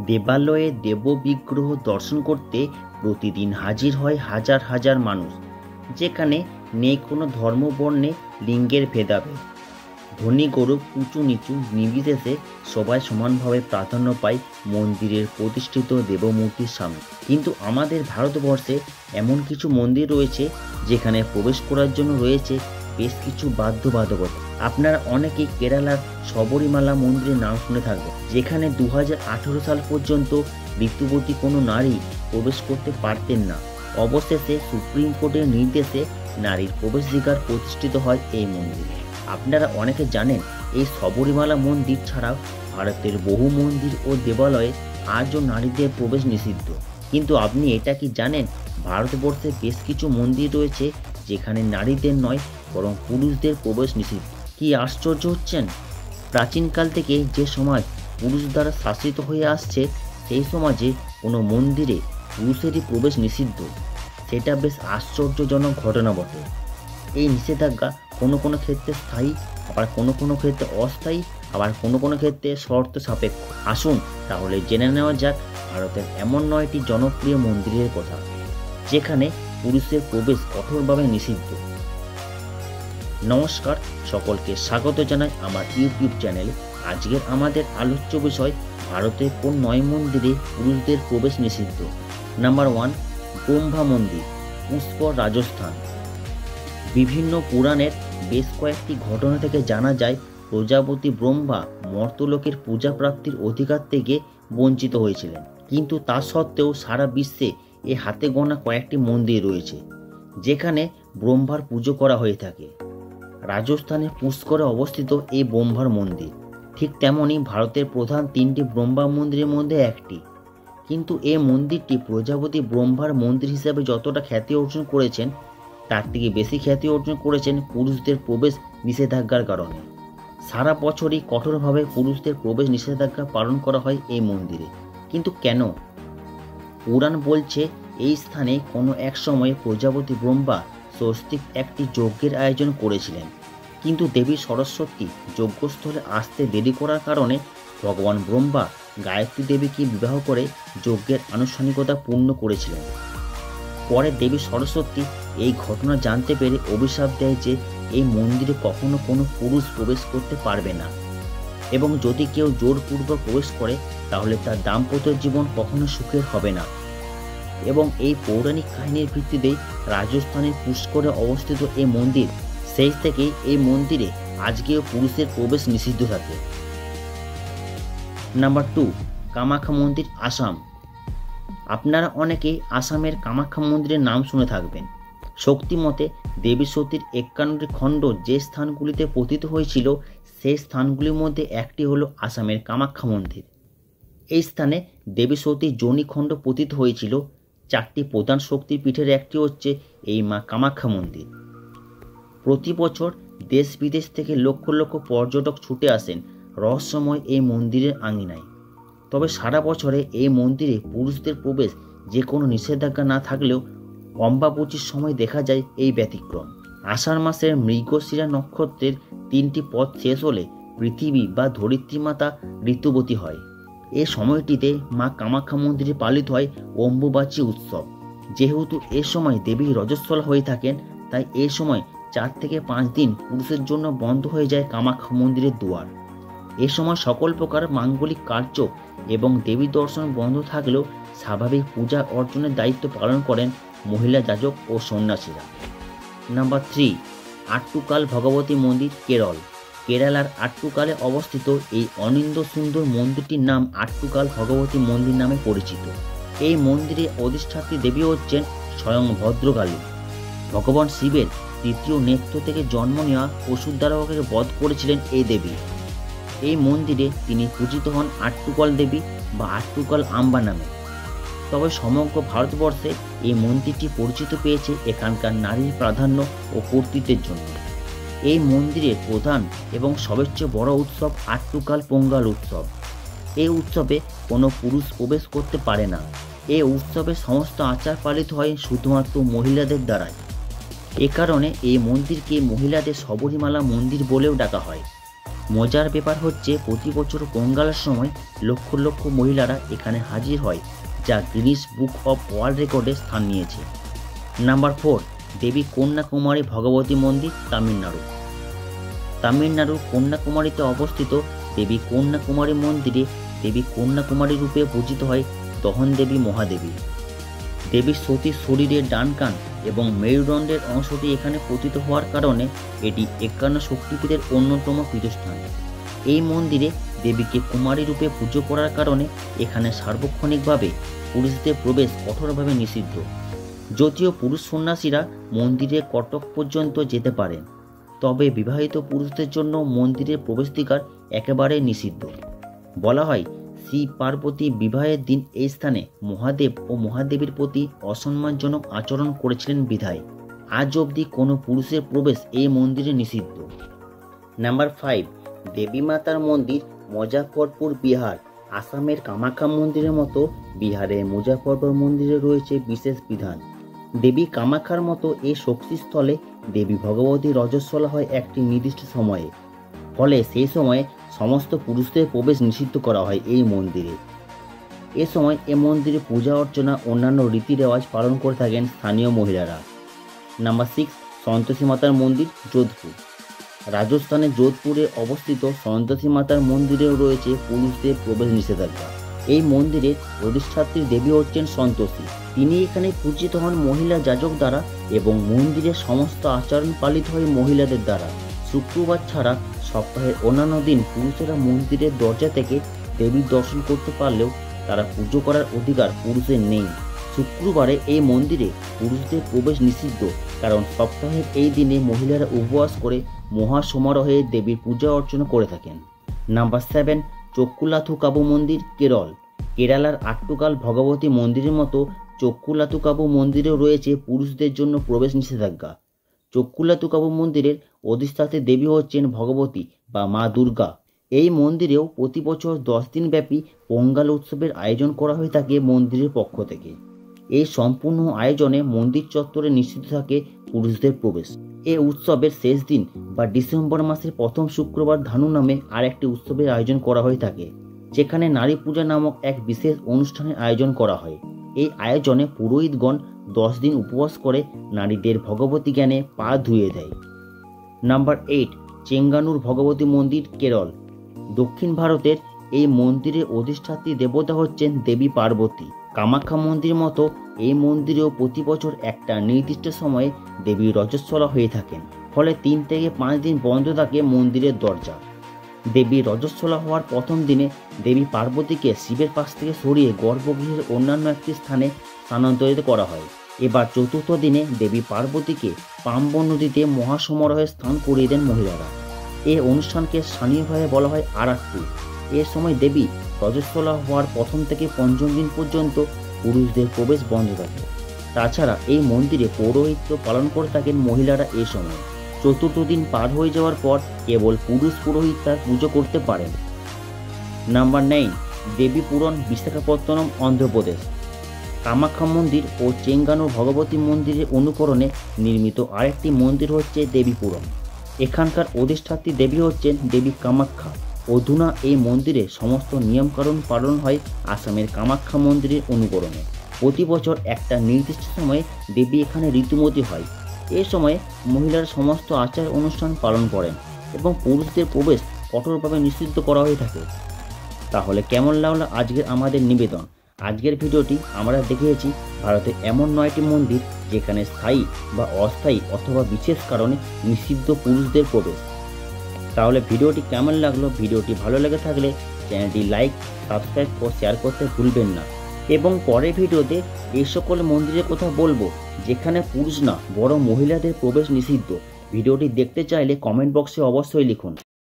দেবালয়ে দেববিগ্রহ দর্শন করতে প্রতিদিন হাজির হয় হাজার হাজার মানুষ, যেখানে নেই কোনো ধর্ম, বর্ণে, লিঙ্গের ভেদাভেদ। ধনী গরিব, উঁচু নিচু নির্বিশেষে সবাই সমানভাবে প্রাধান্য পায় মন্দিরের প্রতিষ্ঠিত দেবমূর্তির সামনে। কিন্তু আমাদের ভারতবর্ষে এমন কিছু মন্দির রয়েছে যেখানে প্রবেশ করার জন্য রয়েছে বেশ কিছু বাধ্যবাধকতা। আপনারা অনেকেই কেরালার শবরীমালা মন্দিরের নাম শুনে থাকবেন, যেখানে 2018 সাল পর্যন্ত ঋতুবতী কোনো নারী প্রবেশ করতে পারতেন না। অবশেষে সুপ্রিম কোর্টের নির্দেশে নারীর প্রবেশাধিকার প্রতিষ্ঠিত হয় এই মন্দিরে। আপনারা অনেকে জানেন এই শবরীমালা মন্দির ছাড়াও ভারতের বহু মন্দির ও দেবালয়ে আজও নারীদের প্রবেশ নিষিদ্ধ। কিন্তু আপনি এটা কি জানেন, ভারতবর্ষে বেশ কিছু মন্দির রয়েছে যেখানে নারীদের নয় বরং পুরুষদের প্রবেশ নিষিদ্ধ। কি আশ্চর্য হচ্ছেন! প্রাচীনকাল থেকে যে সমাজ পুরুষ দ্বারা শাসিত হয়ে আসছে, সেই সমাজে কোনো মন্দিরে পুরুষেরই প্রবেশ নিষিদ্ধ, সেটা বেশ আশ্চর্যজনক ঘটনা বটে। এই নিষেধাজ্ঞা কোনো কোনো ক্ষেত্রে স্থায়ী, আবার কোনো কোনো ক্ষেত্রে অস্থায়ী, আবার কোনো কোনো ক্ষেত্রে শর্ত সাপেক্ষ। আসুন তাহলে জেনে নেওয়া যাক ভারতের এমন 9টি জনপ্রিয় মন্দিরের কথা যেখানে পুরুষের প্রবেশ কঠোরভাবে নিষিদ্ধ। নমস্কার, সকলকে স্বাগত জানাই আমার ইউটিউব চ্যানেলে। আজকের আমাদের আলোচ্য বিষয় ভারতের কোন 9 মন্দিরে পুরুষদের প্রবেশ নিষিদ্ধ। নাম্বার 1, ব্রহ্মা মন্দির, পুষ্কর, রাজস্থান। বিভিন্ন পুরাণের বেশ কয়েকটি ঘটনা থেকে জানা যায় প্রজাপতি ব্রহ্মা মর্ত্যলোকের পূজা প্রাপ্তির অধিকার থেকে বঞ্চিত হয়েছিলেন। কিন্তু তা সত্ত্বেও সারা বিশ্বে এ হাতে গোনা কয়েকটি মন্দির রয়েছে যেখানে ব্রহ্মার পুজো করা হয়ে থাকে। রাজস্থানের পুষ্করে অবস্থিত এই ব্রহ্মার মন্দির ঠিক তেমনই ভারতের প্রধান 3টি ব্রহ্মা মন্দিরের মধ্যে একটি। কিন্তু এই মন্দিরটি প্রজাপতি ব্রহ্মার মন্দির হিসাবে যতটা খ্যাতি অর্জন করেছেন, তার থেকে বেশি খ্যাতি অর্জন করেছেন পুরুষদের প্রবেশ নিষেধাজ্ঞার কারণে। সারা বছরই কঠোরভাবে পুরুষদের প্রবেশ নিষেধাজ্ঞা পালন করা হয় এই মন্দিরে। কিন্তু কেন? পুরাণ বলছে এই স্থানে কোনো এক সময়ে প্রজাপতি ব্রহ্মা স্বস্তিক একটি যজ্ঞের আয়োজন করেছিলেন, কিন্তু দেবী সরস্বতী যজ্ঞস্থলে আসতে দেরি করার কারণে ভগবান ব্রহ্মা গায়ত্রী দেবীকে বিবাহ করে যজ্ঞের আনুষ্ঠানিকতা পূর্ণ করেছিলেন। পরে দেবী সরস্বতী এই ঘটনা জানতে পেরে অভিশাপ দেয় যে এই মন্দিরে কখনো কোনো পুরুষ প্রবেশ করতে পারবে না, এবং যদি কেউ জোরপূর্বক প্রবেশ করে তাহলে তার দাম্পত্য জীবন কখনো সুখের হবে না। এবং এই পৌরাণিক কাহিনীর ভিত্তিতেই রাজস্থানের পুষ্করে অবস্থিত এই মন্দির, সেই থেকেই এই মন্দিরে আজকেও পুরুষের প্রবেশ নিষিদ্ধ থাকে। নাম্বার 2, কামাখ্যা মন্দির, আসাম। আপনারা অনেকেই আসামের কামাখ্যা মন্দিরের নাম শুনে থাকবেন। শক্তিমতে দেবী সতীর 51টি খণ্ড যে স্থানগুলিতে পতিত হয়েছিল, সেই স্থানগুলির মধ্যে একটি হলো আসামের কামাখ্যা মন্দির। এই স্থানে দেবী সতীর যোনিখণ্ড পতিত হয়েছিল। 4টি প্রধান শক্তিপীঠের একটি হচ্ছে এই মা কামাখ্যা মন্দির। প্রতি বছর দেশ বিদেশ থেকে লক্ষ লক্ষ পর্যটক ছুটে আসেন রহস্যময় এই মন্দিরের আঙিনায়। তবে সারা বছরে এই মন্দিরে পুরুষদের প্রবেশ যে কোনো নিষেধাজ্ঞা না থাকলেও অম্বাবচীর সময় দেখা যায় এই ব্যতিক্রম। আষাঢ় মাসের মৃগশিরা নক্ষত্রের 3টি পথ শেষ হলে পৃথিবী বা ধরিত্রীমাতা ঋতুবতী হয়। এই সময়টিতে মা কামাখ্যা মন্দিরে পালিত হয় অম্বুবাচী উৎসব। যেহেতু এ সময় দেবী রজস্বলা হয়ে থাকেন, তাই এই সময় 4 থেকে 5 দিন পুরুষের জন্য বন্ধ হয়ে যায় কামাখ্যা মন্দিরের দুয়ার। এ সময় সকল প্রকার মাঙ্গলিক কার্য এবং দেবী দর্শন বন্ধ থাকলেও স্বাভাবিক পূজা অর্জনের দায়িত্ব পালন করেন মহিলা যাজক ও সন্ন্যাসীরা। নাম্বার 3, আট্টুকাল ভগবতী মন্দির, কেরল। কেরালার আট্টুকালে অবস্থিত এই অনিন্দ সুন্দর মন্দিরটির নাম আট্টুকাল ভগবতী মন্দির নামে পরিচিত। এই মন্দিরে অধিষ্ঠাত্রী দেবী হচ্ছেন স্বয়ং ভদ্রকালী। ভগবান শিবের 3য় নেত্র থেকে জন্ম নেওয়া অসুরদ্বারকে বধ করেছিলেন এই দেবী। এই মন্দিরে তিনি পূজিত হন আট্টুকাল দেবী বা আট্টুকাল আম্বা নামে। তবে সমগ্র ভারতবর্ষে এই মন্দিরটি পরিচিত পেয়েছে এখানকার নারীর প্রাধান্য ও কর্তৃত্বের জন্য। এই মন্দিরের প্রধান এবং সবচেয়ে বড় উৎসব আট্টুকাল পোঙ্গাল উৎসব। এই উৎসবে কোনো পুরুষ প্রবেশ করতে পারে না। এই উৎসবে সমস্ত আচার পালিত হয় শুধুমাত্র মহিলাদের দ্বারাই। এ কারণে এই মন্দিরকে মহিলাদের শবরীমালা মন্দির বলেও ডাকা হয়। মজার ব্যাপার হচ্ছে প্রতি বছর পোঙ্গালের সময় লক্ষ লক্ষ মহিলারা এখানে হাজির হয়, যা গিনিস বুক অফ ওয়ার্ল্ড রেকর্ডে স্থান নিয়েছে। নাম্বার 4, দেবী কন্যাকুমারী ভগবতী মন্দির, তামিলনাড়ু। তামিলনাড়ুর কন্যাকুমারীতে অবস্থিত দেবী কন্যাকুমারী মন্দিরে দেবী কন্যাকুমারী রূপে পূজিত হয় দহন দেবী মহাদেবী। দেবী সতীর শরীরের ডান কান এবং মেরুদণ্ডের অংশটি এখানে পতিত হওয়ার কারণে এটি 51 শক্তিপীঠের অন্যতম পীঠস্থান। এই মন্দিরে দেবীকে কুমারী রূপে পুজো করার কারণে এখানে সার্বক্ষণিকভাবে পুরুষদের প্রবেশ কঠোরভাবে নিষিদ্ধ। যদিও পুরুষ সন্ন্যাসীরা মন্দিরে কটক পর্যন্ত যেতে পারেন, তবে বিবাহিত পুরুষদের জন্য মন্দিরের প্রবেশাধিকার একেবারে নিষিদ্ধ। বলা হয় শ্রী পার্বতী বিবাহের দিন এই স্থানে মহাদেব ও মহাদেবীর প্রতি অসম্মানজনক আচরণ করেছিলেন বিধায় আজ অবধি কোনো পুরুষের প্রবেশ এই মন্দিরে নিষিদ্ধ। নাম্বার 5, দেবী মাতার মন্দির, মুজাফরপুর, বিহার। আসামের কামাখ্যা মন্দিরের মতো বিহারের মুজাফরপুর মন্দিরে রয়েছে বিশেষ বিধান। দেবী কামাখ্যার মতো এই শক্তিস্থলে দেবী ভগবতীর রজস্বলা হয় একটি নির্দিষ্ট সময়ে, ফলে সেই সময়ে সমস্ত পুরুষদের প্রবেশ নিষিদ্ধ করা হয় এই মন্দিরে। এ সময় এ মন্দিরে পূজা অর্চনা অন্যান্য রীতি রেওয়াজ পালন করে থাকেন স্থানীয় মহিলারা। নাম্বার 6, সন্তোষী মাতার মন্দির, যোধপুর। রাজস্থানের যোধপুরে অবস্থিত সন্তোষী মাতার মন্দিরেও রয়েছে পুরুষদের প্রবেশ নিষেধাজ্ঞা। এই মন্দিরের অধিষ্ঠাত্রী দেবী হচ্ছেন সন্তোষী। তিনি এখানে পূজিত হন মহিলা যাজক দ্বারা এবং মন্দিরের সমস্ত আচরণ পালিত হয় মহিলাদের দ্বারা। শুক্রবার ছাড়া সপ্তাহের অন্যান্য দিন পুরুষেরা মন্দিরের দরজা থেকে দেবীর দর্শন করতে পারলেও তারা পুজো করার অধিকার পুরুষের নেই। শুক্রবারে এই মন্দিরে পুরুষদের প্রবেশ নিষিদ্ধ, কারণ সপ্তাহের এই দিনে মহিলারা উপবাস করে মহাসমারোহে দেবীর পূজা অর্চনা করে থাকেন। নাম্বার 7, চক্কুলাথুকাবু মন্দির, কেরল। কেরালার আট্টুকাল ভগবতী মন্দিরের মতো চক্কুলাথুকাবু মন্দিরেও রয়েছে পুরুষদের জন্য প্রবেশ নিষেধাজ্ঞা। চক্কুলাথুকাবু মন্দিরের অধিষ্ঠাত্রী দেবী হচ্ছেন ভগবতী বা মা দুর্গা। এই মন্দিরেও প্রতি বছর 10 দিন ব্যাপী পোঙ্গাল উৎসবের আয়োজন করা হয়ে থাকে মন্দিরের পক্ষ থেকে। এই সম্পূর্ণ আয়োজনে মন্দির চত্বরে নিষিদ্ধ থাকে পুরুষদের প্রবেশ। এই উৎসবের শেষ দিন বা ডিসেম্বর মাসের প্রথম শুক্রবার ধানু নামে আর একটি উৎসবের আয়োজন করা হয়ে থাকে, যেখানে নারী পূজা নামক এক বিশেষ অনুষ্ঠানের আয়োজন করা হয়। এই আয়োজনে পুরোহিতগণ 10 দিন উপবাস করে নারীদের ভগবতী জ্ঞানে পা ধুয়ে দেয়। নাম্বার 8, চেঙ্গানুর ভগবতী মন্দির, কেরল। দক্ষিণ ভারতের এই মন্দিরের অধিষ্ঠাত্রী দেবতা হচ্ছেন দেবী পার্বতী। কামাখ্যা মন্দির মতো এই মন্দিরেও প্রতি বছর একটা নির্দিষ্ট সময়ে দেবীর রজস্বলা হয়ে থাকেন, ফলে 3 থেকে 5 দিন বন্ধ থাকে মন্দিরের দরজা। দেবীর রজস্বলা হওয়ার প্রথম দিনে দেবী পার্বতীকে শিবের পাশ থেকে সরিয়ে গর্ভগৃহের অন্যান্য একটি স্থানে স্থানান্তরিত করা হয়। এবার চতুর্থ দিনে দেবী পার্বতীকে পাম্বন নদীতে মহাসমারোহে স্নান করিয়ে দেন মহিলারা। এই অনুষ্ঠানকে স্থানীয়ভাবে বলা হয় আরাত্তু। এ সময় দেবী রজস্বলা হওয়ার প্রথম থেকে 5ম দিন পর্যন্ত পুরুষদের প্রবেশ বন্ধ থাকে। তাছাড়া এই মন্দিরে পৌরোহিত্য পালন করে থাকেন মহিলারা। এ সময় চতুর্থ দিন পার হয়ে যাওয়ার পর কেবল পুরুষ পুরোহিত তার পুজো করতে পারেন। নাম্বার 9, দেবীপুরম, বিশাখাপত্তনম, অন্ধ্রপ্রদেশ। কামাখ্যা মন্দির ও চেঙ্গানুর ভগবতী মন্দিরের অনুকরণে নির্মিত আরেকটি মন্দির হচ্ছে দেবীপুরম। এখানকার অধিষ্ঠাত্রী দেবী হচ্ছেন দেবী কামাখ্যা। অধুনা এই মন্দিরে সমস্ত নিয়মকানুন পালন হয় আসামের কামাখ্যা মন্দিরের অনুকরণে। প্রতি বছর একটা নির্দিষ্ট সময়ে দেবী এখানে ঋতুমতী হয়। এই সময়ে মহিলারা সমস্ত আচার অনুষ্ঠান পালন করেন এবং পুরুষদের প্রবেশ কঠোরভাবে নিষিদ্ধ করা হয়ে থাকে। তাহলে কেমন লাগলো আজকের আমাদের নিবেদন? আজকের ভিডিওটি আমরা দেখিয়েছি ভারতের এমন 9টি মন্দির যেখানে স্থায়ী বা অস্থায়ী অথবা বিশেষ কারণে নিষিদ্ধ পুরুষদের প্রবেশ। তাহলে ভিডিওটি কেমন লাগলো? ভিডিওটি ভালো লেগে থাকলে চ্যানেলটি লাইক, সাবস্ক্রাইব ও শেয়ার করতে ভুলবেন না। এবং পরের ভিডিওতে এই সকল মন্দিরের কথা বলবো যেখানে পুরুষ না বড় মহিলাদের প্রবেশ নিষিদ্ধ। ভিডিওটি দেখতে চাইলে কমেন্ট বক্সে অবশ্যই লিখুন।